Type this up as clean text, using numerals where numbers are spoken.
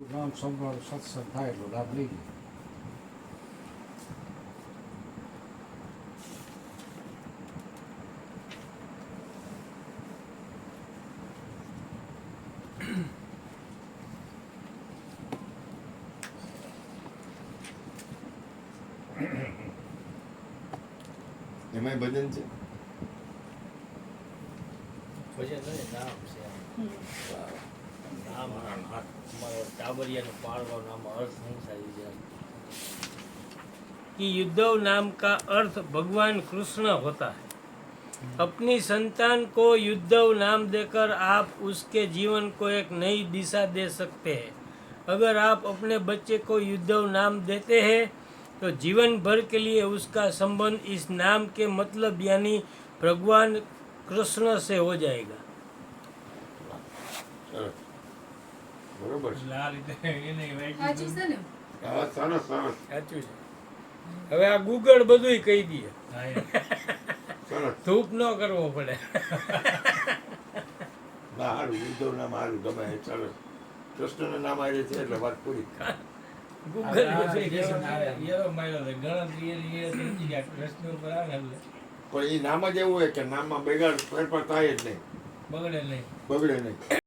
નામ સંભાળ સત્સંગ થાય એટલો લાભ લઈ લે. એમાંય ભજન છે. ભજન નહીં, નામ છે નામ અમારો टाबरियाનું पाड़વાનો नाम अर्थ नहीं सारी है कि युद्धव नाम का अर्थ भगवान कृष्ण होता है। अपनी संतान को युद्धव नाम देकर आप उसके जीवन को एक नई दिशा दे सकते हैं। अगर आप अपने बच्चे को युद्धव नाम देते हैं तो जीवन भर के लिए उसका संबंध इस नाम के मतलब यानी भगवान कृष्ण से हो जाएगा। બરોબર છે. સાચી છે ને? હા, સરસ સરસ સાચું છે. હવે આ ગૂગલ બધુંય કહી દે, સરસ. ધૂપ ન કરવો પડે. ના સારું, ઉદ્ધવ નામ સારું ગમે એ સરસ. કૃષ્ણનું નામ આવી છે એટલે વાત પૂરી. ગૂગલ એરો માર્યો છે ગણતરી એની એ સમજી ગયા પ્રશ્ન ઉપર આવે એટલે પણ એ નામ જ એવું હોય કે નામમાં બેગાડ ફેરફાર થાય જ નહીં, બગડે નહીં. બગડે નહીં.